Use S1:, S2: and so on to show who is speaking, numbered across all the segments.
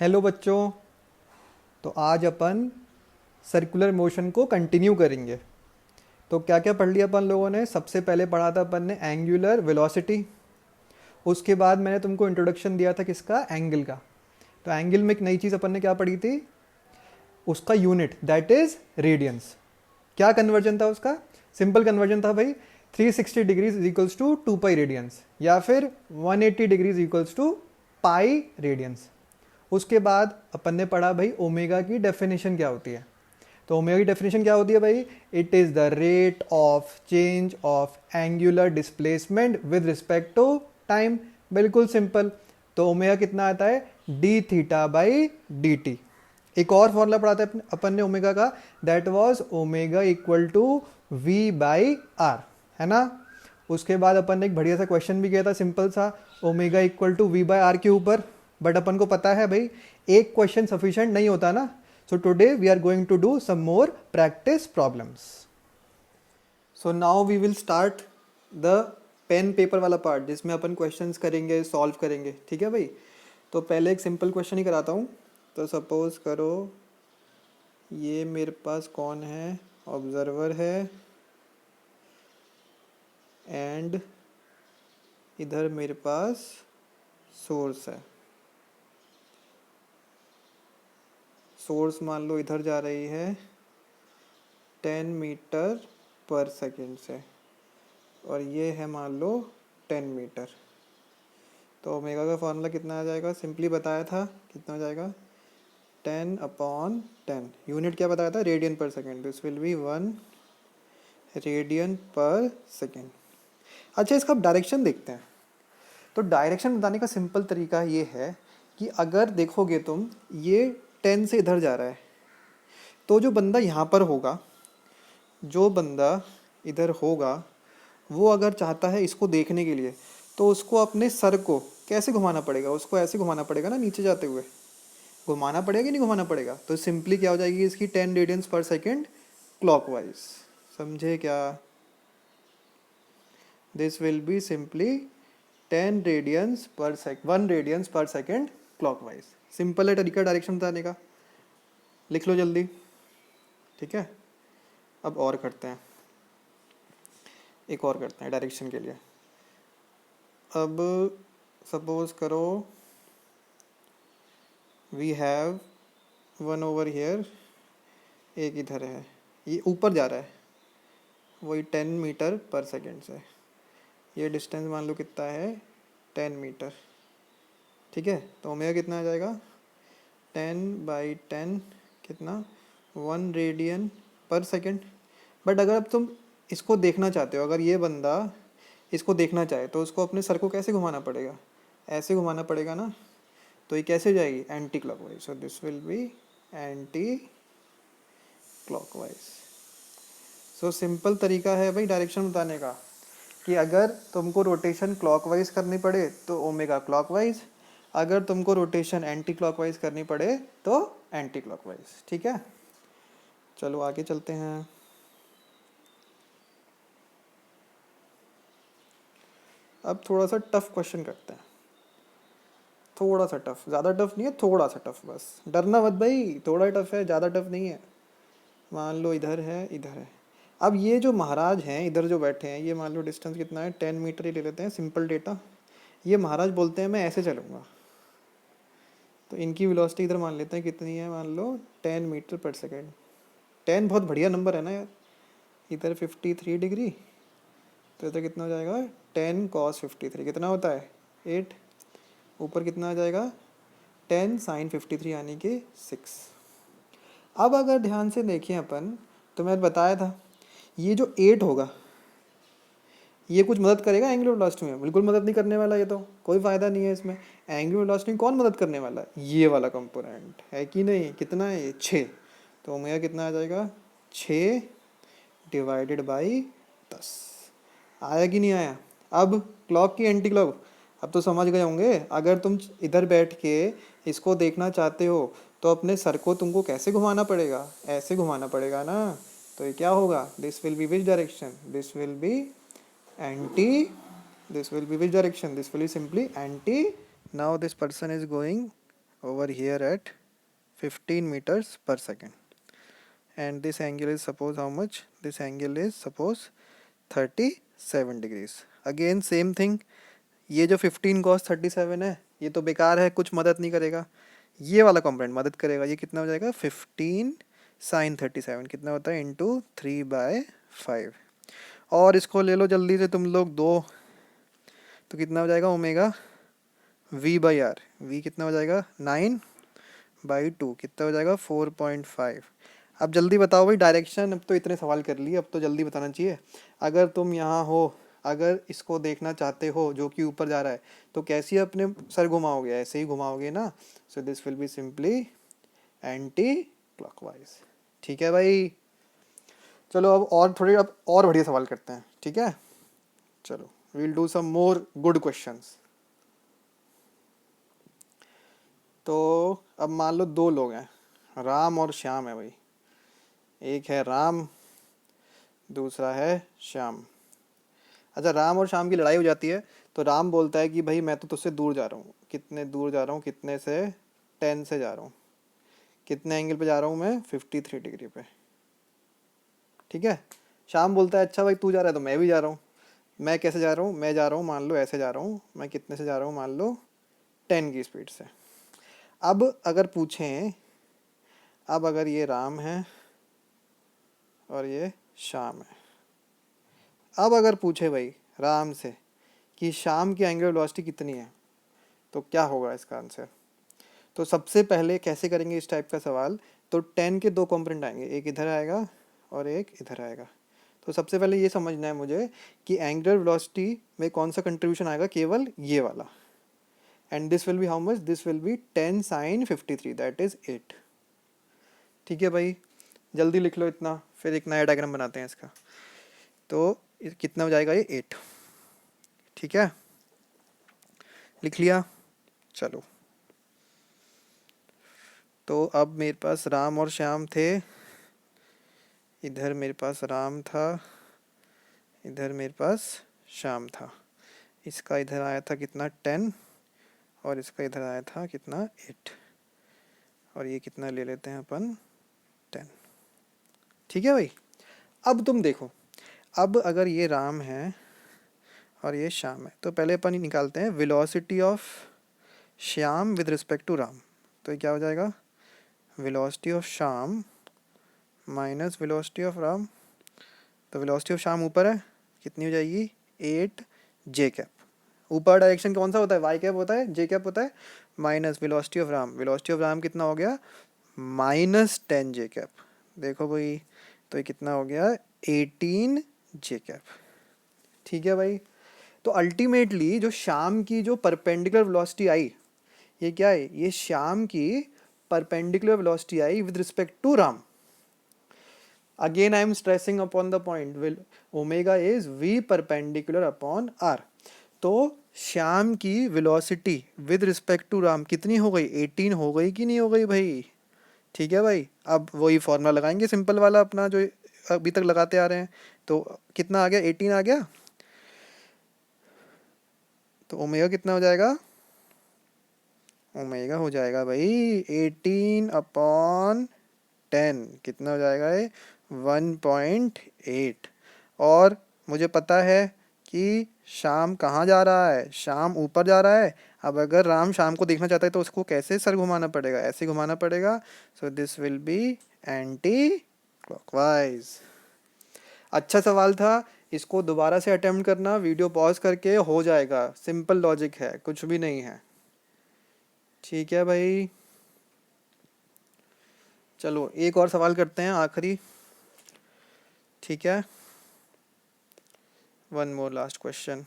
S1: Hello बच्चों। तो आज अपन सर्कुलर मोशन को कंटिन्यू करेंगे। तो क्या क्या पढ़ लिया अपन लोगों ने? सबसे पहले पढ़ा था अपन ने एंगुलर वेलोसिटी। उसके बाद मैंने तुमको इंट्रोडक्शन दिया था किसका? एंगल का। तो एंगल में एक नई चीज़ अपन ने क्या पढ़ी थी? उसका यूनिट, दैट इज रेडियंस। क्या कन्वर्जन था उसका? सिंपल कन्वर्जन था भाई, 360 degrees is equals to 2 pi radians, या फिर 180 degrees equals to pi radians. उसके बाद अपन ने पढ़ा भाई ओमेगा की डेफिनेशन क्या होती है। तो ओमेगा की डेफिनेशन क्या होती है भाई? It is the rate of change of angular displacement with respect to time. बिल्कुल सिंपल। तो ओमेगा कितना आता है? D theta by d t. एक और फॉर्मूला पढ़ा था अपन ने ओमेगा का, that was omega equal to v by r, है ना। उसके बाद अपन ने एक बढ़िया सा क्वेश्चन भी किया था, सिंपल सा, omega equal to v by r के ऊपर। बट अपन को पता है भाई एक क्वेश्चन सफिशिएंट नहीं होता ना। So today we are going to do some more practice problems. So now we will start the pen paper वाला पार्ट, जिसमें अपन क्वेश्चंस करेंगे, सॉल्व करेंगे। ठीक है भाई। तो पहले एक सिंपल क्वेश्चन ही कराता हूँ। तो सपोज करो ये मेरे पास कौन है? ऑब्जर्वर है, एंड इधर मेरे पास सोर्स है। सोर्स मान लो इधर जा रही है 10 मीटर पर सेकेंड से, और ये है मान लो 10 मीटर। तो ओमेगा का फॉर्मूला कितना आ जाएगा? सिंपली बताया था, कितना हो जाएगा? 10/10। यूनिट क्या बताया था? रेडियन पर second. This will B 1 radian पर सेकेंड। अच्छा, इसका डायरेक्शन देखते हैं। तो डायरेक्शन बताने का सिंपल तरीका ये है कि अगर देखोगे तुम, ये 10 से इधर जा रहा है, तो जो बंदा यहाँ पर होगा, जो बंदा इधर होगा, वो अगर चाहता है इसको देखने के लिए, तो उसको अपने सर को कैसे घुमाना पड़ेगा? उसको ऐसे घुमाना पड़ेगा ना, नीचे जाते हुए। घुमाना पड़ेगा कि नहीं घुमाना पड़ेगा? तो सिंपली क्या हो जाएगी इसकी? 10 रेडियंस पर सेकेंड क्लॉकवाइज। समझे क्या? This will be simply 10 radians per sec 1 radians per second clockwise. Simple है तरीका डायरेक्शन बताने का, लिख लो जल्दी। ठीक है, अब और करते हैं, एक और करते हैं डायरेक्शन के लिए। अब सपोज करो we have one over here, एक इधर है, ये ऊपर जा रहा है, वही 10 मीटर पर सेकेंड से। ये डिस्टेंस मान लो कितना है? 10 मीटर। ठीक है, तो ओमेगा कितना आ जाएगा? 10/10 कितना? 1 रेडियन पर सेकेंड। बट अगर अब तुम इसको देखना चाहते हो, अगर ये बंदा इसको देखना चाहे, तो उसको अपने सर को कैसे घुमाना पड़ेगा? ऐसे घुमाना पड़ेगा ना। तो ये कैसे जाएगी? Anti clockwise. So this will B anti clockwise. So simple तरीका है भाई डायरेक्शन बताने का, कि अगर तुमको रोटेशन क्लॉकवाइज करनी पड़े तो ओमेगा क्लॉकवाइज, अगर तुमको रोटेशन एंटी क्लॉकवाइज करनी पड़े तो एंटी क्लॉकवाइज। ठीक है, चलो आगे चलते हैं। अब थोड़ा सा टफ क्वेश्चन करते हैं, थोड़ा सा टफ, ज़्यादा टफ नहीं है, थोड़ा सा टफ। बस डरना मत भाई, थोड़ा टफ है, ज़्यादा टफ नहीं है। मान लो इधर है, इधर है। अब ये जो महाराज हैं इधर जो बैठे हैं, ये मान लो डिस्टेंस कितना है? 10 मीटर ही ले लेते हैं, सिंपल डेटा। ये महाराज बोलते हैं मैं ऐसे चलूँगा, तो इनकी वेलोसिटी इधर मान लेते हैं कितनी है? मान लो 10 मीटर पर सेकेंड। 10 बहुत बढ़िया नंबर है ना यार। इधर 53 डिग्री, तो इधर कितना हो जाएगा? 10 cos 53 कितना होता है? 8। ऊपर कितना आ जाएगा? 10 sin 53 यानी कि 6। अब अगर ध्यान से देखें अपन, तो मैं बताया था ये जो 8 होगा, ये कुछ मदद करेगा एंगुलर वेलोसिटी में? बिल्कुल मदद नहीं करने वाला, ये तो कोई फ़ायदा नहीं है इसमें। एंगुलर वेलोसिटी में कौन मदद करने वाला है? ये वाला कंपोनेंट है कि नहीं? कितना है ये? 6। तो ओमेगा कितना आ जाएगा? 6 डिवाइडेड बाई 10। आया कि नहीं आया? अब क्लॉक की एंटी क्लॉक, अब तो समझ गए होंगे। अगर तुम इधर बैठ के इसको देखना चाहते हो, तो अपने सर को तुमको कैसे घुमाना पड़ेगा? ऐसे घुमाना पड़ेगा ना। तो ये क्या होगा? This will B which direction? This will B anti, this will be which direction? This will be simply anti. Now this person is going over here at 15 meters per second, and this angle is suppose how much? This angle is suppose 37 degrees. Again same thing, ये जो 15 cos 37 है ये तो बेकार है, कुछ मदद नहीं करेगा, ये वाला कंपोनेंट मदद करेगा। ये कितना हो जाएगा? 15 sin 37 कितना होता है? इंटू 3/5। और इसको ले लो जल्दी से तुम लोग दो, तो कितना हो जाएगा? ओमेगा v/r, v कितना हो जाएगा? 9/2 कितना हो जाएगा? 4.5। अब जल्दी बताओ भाई डायरेक्शन, अब तो इतने सवाल कर लिए, अब तो जल्दी बताना चाहिए। अगर तुम यहाँ हो, अगर इसको देखना चाहते हो जो कि ऊपर जा रहा है, तो कैसे अपने सर घुमाओगे? ऐसे ही घुमाओगे ना। So this will be simply anti clockwise. ठीक है भाई, चलो अब और थोड़ी, अब और बढ़िया सवाल करते हैं। ठीक है, चलो we'll do some more good questions. तो अब मान लो दो लोग हैं, राम और श्याम है भाई। एक है राम, दूसरा है श्याम। अच्छा, राम और श्याम की लड़ाई हो जाती है, तो राम बोलता है कि भाई मैं तो तुझसे दूर जा रहा हूँ। कितने दूर जा रहा हूँ? कितने से? 10 से जा रहा हूँ। कितने एंगल पे जा रहा हूँ मैं? 53 डिग्री पे। ठीक है। श्याम बोलता है अच्छा भाई तू जा रहा है तो मैं भी जा रहा हूँ। मैं कैसे जा रहा हूँ? मैं जा रहा हूँ मान लो ऐसे जा रहा हूँ। मैं कितने से जा रहा हूँ? मान लो 10 की स्पीड से। अब अगर पूछें, अब अगर ये राम है और ये श्याम है, अब अगर पूछे भाई राम से कि श्याम की एंगुलर वेलोसिटी कितनी है, तो क्या होगा इसका आंसर? तो सबसे पहले कैसे करेंगे इस टाइप का सवाल? तो 10 के दो कंपोनेंट आएंगे, एक इधर आएगा और एक इधर आएगा। तो सबसे पहले ये समझना है मुझे कि एंगुलर वेलोसिटी में कौन सा कंट्रीब्यूशन आएगा? केवल ये वाला। And this will B how much? This will B 10 sin 53, that is 8। ठीक है भाई, जल्दी लिख लो इतना, फिर एक नया डायग्राम बनाते हैं इसका। तो कितना हो जाएगा? ये 8। ठीक है, लिख लिया। चलो, तो अब मेरे पास राम और श्याम थे, इधर मेरे पास राम था, इधर मेरे पास श्याम था। इसका इधर आया था कितना? 10, और इसका इधर आया था कितना? 8। और ये कितना ले लेते हैं अपन? 10। ठीक है भाई, अब तुम देखो, अब अगर ये राम है और ये श्याम है, तो पहले अपन ही निकालते हैं velocity of Shyam with respect to Ram. तो ये क्या हो जाएगा? Velocity of Shyam minus velocity of Ram. तो वेलोसिटी ऑफ श्याम ऊपर है, कितनी हो जाएगी? 8 जे कैप। ऊपर डायरेक्शन कौन सा होता है? वाई कैप होता है, जे कैप होता है। Minus velocity of Ram, velocity of Ram कितना हो गया? -10 जे कैप। देखो भाई, तो ये कितना हो गया? 18 जे कैप। ठीक है भाई, तो अल्टीमेटली जो श्याम की जो परपेंडिकुलर वेलोसिटी आई, ये क्या है? ये श्याम की perpendicular velocity i with respect to Ram. Again, I am stressing upon the point, will omega is v perpendicular upon r। तो श्याम की velocity with respect to Ram कितनी हो गई? 18 हो गई कि नहीं हो गई भाई? ठीक है भाई, अब वही फॉर्मूला लगाएंगे सिंपल वाला अपना जो अभी तक लगाते आ रहे हैं। तो कितना आ गया? 18 आ गया। तो ओमेगा कितना हो जाएगा? ओमेगा हो जाएगा भाई 18/10। कितना हो जाएगा ये? 1.8। और मुझे पता है कि शाम कहाँ जा रहा है? शाम ऊपर जा रहा है। अब अगर राम शाम को देखना चाहता है तो उसको कैसे सर घुमाना पड़ेगा? ऐसे घुमाना पड़ेगा। So this will B anti clockwise. अच्छा सवाल था, इसको दोबारा से अटेम्प्ट करना, वीडियो पॉज करके, हो जाएगा। सिंपल लॉजिक है, कुछ भी नहीं है। ठीक है भाई, चलो एक और सवाल करते हैं, आखिरी। ठीक है, वन मोर लास्ट क्वेश्चन,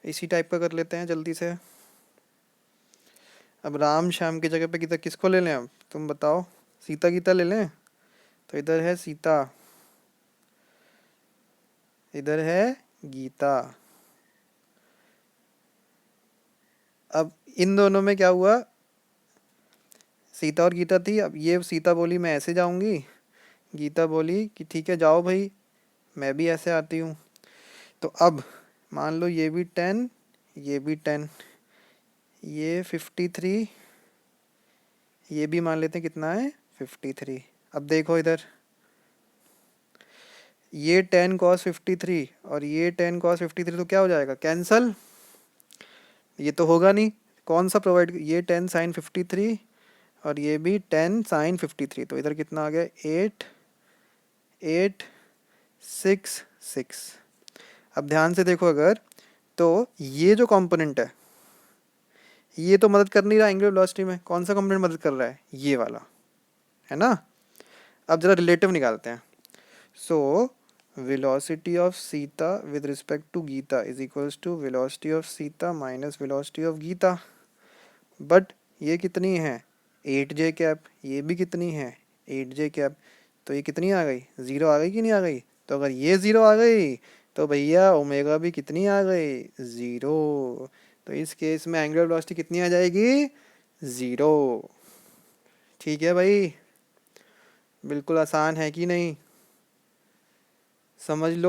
S1: इसी टाइप का कर लेते हैं जल्दी से। अब राम श्याम की जगह पे किधर किसको ले लें? अब तुम बताओ, सीता गीता ले लें? तो इधर है सीता, इधर है गीता। अब इन दोनों में क्या हुआ? सीता और गीता थी। अब ये सीता बोली मैं ऐसे जाऊंगी, गीता बोली कि ठीक है जाओ भाई, मैं भी ऐसे आती हूँ। तो अब मान लो ये भी 10, ये भी 10, ये 53, ये भी मान लेते हैं कितना है 53। अब देखो इधर, ये 10 cos 53 और ये 10 cos 53 तो क्या हो जाएगा, कैंसल। ये तो होगा नहीं, कौन सा प्रोवाइड, ये 10 sin 53 और ये भी 10 sin 53, तो इधर कितना आ गया 8 8 6 6। अब ध्यान से देखो अगर, तो ये जो कंपोनेंट है ये तो मदद कर नहीं रहा एंगुलर वेलोसिटी में, कौन सा कंपोनेंट मदद कर रहा है, ये वाला, है ना। अब जरा रिलेटिव निकालते हैं। So velocity of Sita with respect to Gita is equals to velocity of Sita minus velocity of Gita. But ये कितनी है 8j कैप, ये भी कितनी है 8j कैप, तो ये कितनी आ गई, ज़ीरो आ गई कि नहीं आ गई। तो अगर ये ज़ीरो आ गई तो भैया ओमेगा भी कितनी आ गई, ज़ीरो। तो इस केस में एंगुलर वेलोसिटी कितनी आ जाएगी, ज़ीरो। ठीक है भाई, बिल्कुल आसान है कि नहीं, समझ लो।